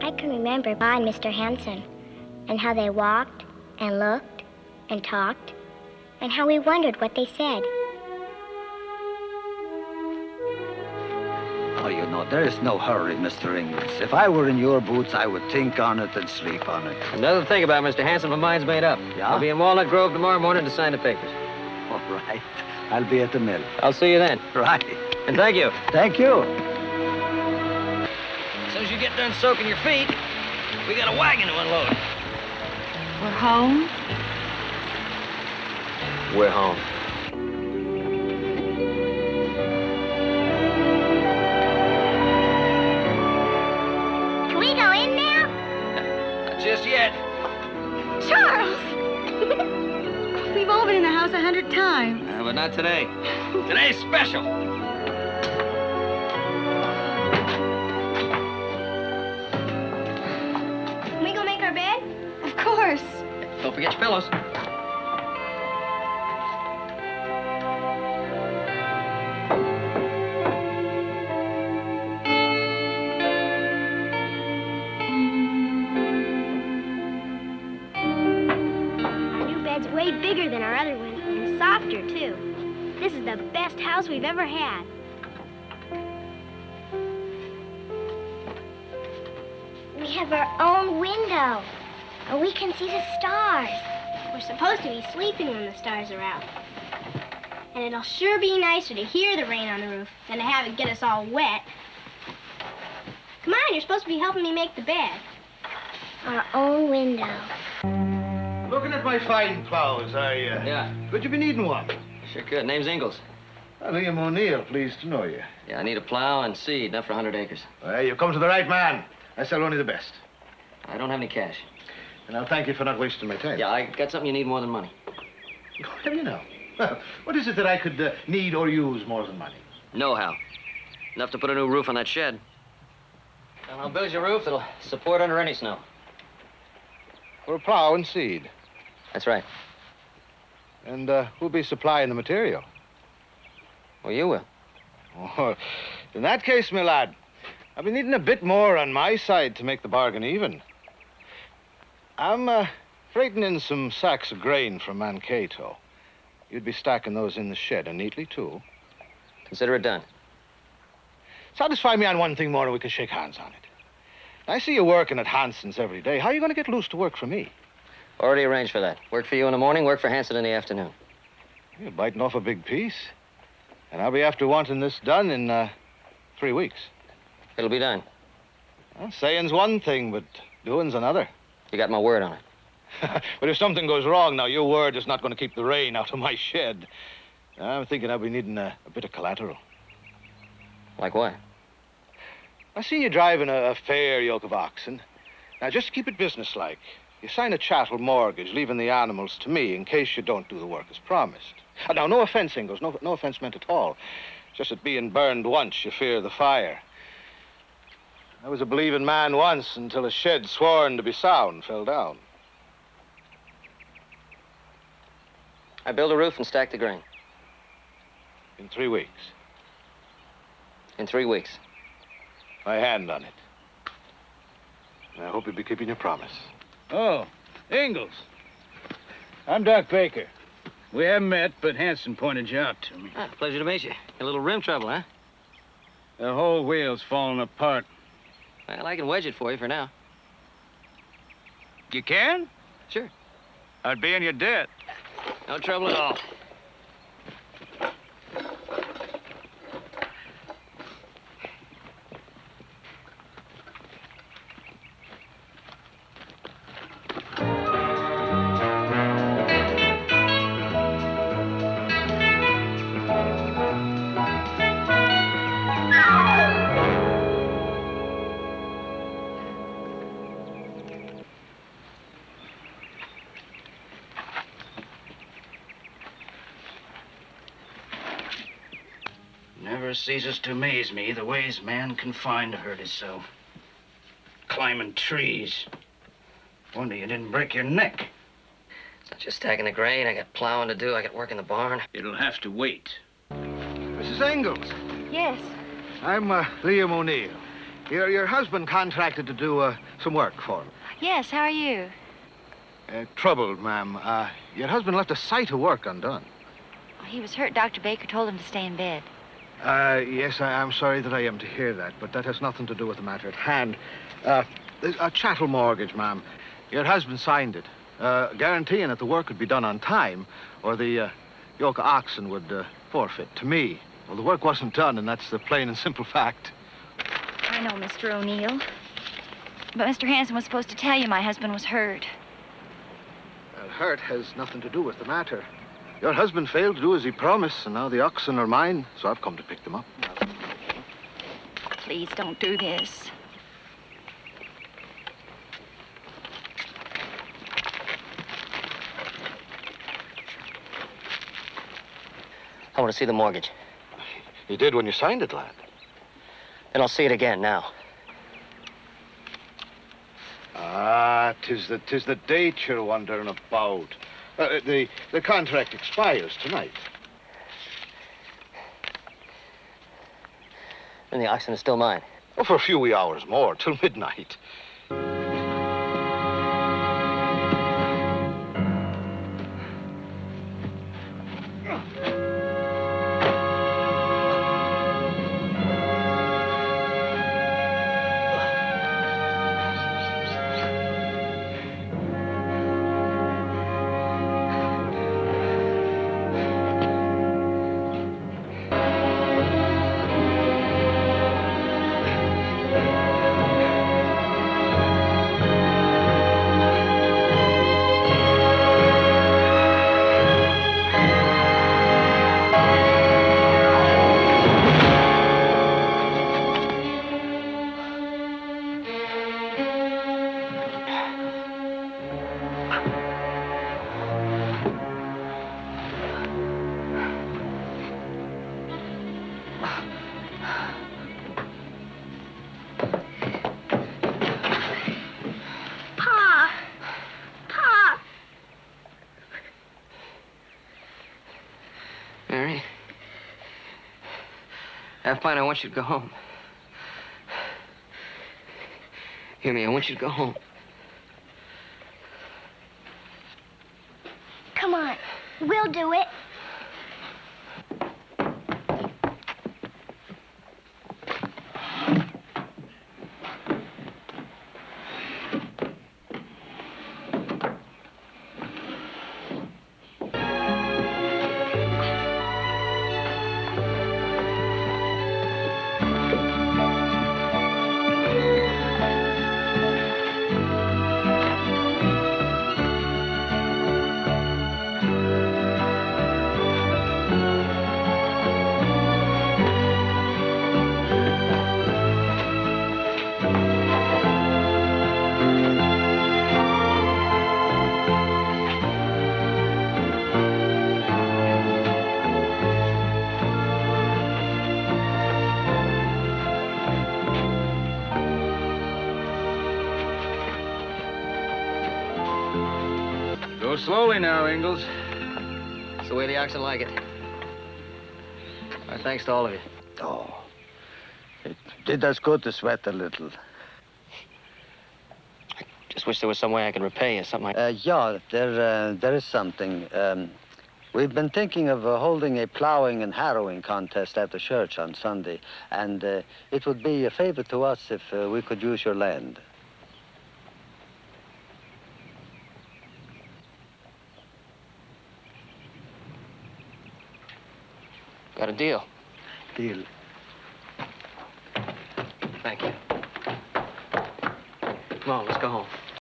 I can remember Pa and Mr. Hanson, and how they walked and looked and talked, and how we wondered what they said. Oh, you know, there is no hurry, Mr. Ingalls. If I were in your boots, I would think on it and sleep on it. Another thing about Mr. Hanson, my mind's made up. Yeah? I'll be in Walnut Grove tomorrow morning to sign the papers. All right. I'll be at the mill. I'll see you then. Right. And thank you. Thank you. As soon as you get done soaking your feet, we got a wagon to unload. We're home? We're home. Can we go in now? Not just yet. Charles! We've all been in the house 100 times. But not today. Today's special. Can we go make our bed? Of course. Don't forget your pillows. Our new bed's way bigger than our other one, and softer, too. This is the best house we've ever had. We have our own window, and we can see the stars. We're supposed to be sleeping when the stars are out. And it'll sure be nicer to hear the rain on the roof than to have it get us all wet. Come on, you're supposed to be helping me make the bed. Our own window. Looking at my fine clothes, Yeah. Could you be needing one? Sure could. Name's Ingalls. Liam O'Neill, pleased to know you. Yeah, I need a plow and seed, enough for 100 acres. Well, you've come to the right man. I sell only the best. I don't have any cash. And I'll thank you for not wasting my time. Yeah, I got something you need more than money. What have you now? Well, what is it that I could need or use more than money? Know-how. Enough to put a new roof on that shed. And I'll build you a roof that'll support under any snow. For a plow and seed. That's right. And who'll be supplying the material? Well, you will. Oh, in that case, my lad, I'll be needing a bit more on my side to make the bargain even. I'm freighting in some sacks of grain from Mankato. You'd be stacking those in the shed, and neatly, too. Consider it done. Satisfy me on one thing more and we can shake hands on it. I see you working at Hanson's every day. How are you going to get loose to work for me? Already arranged for that. Work for you in the morning, work for Hanson in the afternoon. You're biting off a big piece. And I'll be after wanting this done in 3 weeks. It'll be done. Well, saying's one thing, but doing's another. You got my word on it. But if something goes wrong now, your word is not going to keep the rain out of my shed. I'm thinking I'll be needing a bit of collateral. Like what? I see you driving a fair yoke of oxen. Now, just to keep it businesslike, you sign a chattel mortgage, leaving the animals to me in case you don't do the work as promised. Now, no offense, Ingalls, no offense meant at all. Just that being burned once, you fear the fire. I was a believing man once until a shed sworn to be sound fell down. I build a roof and stack the grain. In 3 weeks. In 3 weeks. My hand on it. And I hope you'll be keeping your promise. Oh, Ingalls. I'm Doc Baker. We haven't met, but Hanson pointed you out to me. Ah, pleasure to meet you. A little rim trouble, huh? The whole wheel's falling apart. Well, I can wedge it for you for now. You can? Sure. I'd be in your debt. No trouble at all. Never ceases to amaze me the ways man can find to hurt himself. Climbing trees. Wonder you didn't break your neck. It's not just stacking the grain. I got plowing to do. I got work in the barn. It'll have to wait. Mrs. Ingalls, Yes. I'm Liam O'Neill. Your husband contracted to do some work for him. Yes, how are you? Troubled, ma'am. Your husband left a sight of work undone. He was hurt. Dr. Baker told him to stay in bed. Yes, I'm sorry that I am to hear that, but that has nothing to do with the matter at hand. A chattel mortgage, ma'am. Your husband signed it, guaranteeing that the work would be done on time, or the yoke of oxen would forfeit to me. Well, the work wasn't done, and that's the plain and simple fact. I know, Mr. O'Neill. But Mr. Hanson was supposed to tell you my husband was hurt. Hurt has nothing to do with the matter. Your husband failed to do as he promised, and now the oxen are mine, so I've come to pick them up. Please don't do this. I want to see the mortgage. You did when you signed it, lad. And I'll see it again now. Tis the date you're wondering about. The contract expires tonight. And the oxen is still mine. Well, for a few wee hours more, till midnight. Mary? Half pint, I want you to go home. Hear me, I want you to go home. Come on. We'll do it. Go slowly now, Ingalls. It's the way the oxen like it. Our thanks to all of you. Oh, it did us good to sweat a little. Just wish there was some way I could repay you, something like... Yeah, there is something. We've been thinking of holding a plowing and harrowing contest at the church on Sunday, and it would be a favor to us if we could use your land. Got a deal. Deal. Thank you. Come on, let's go home.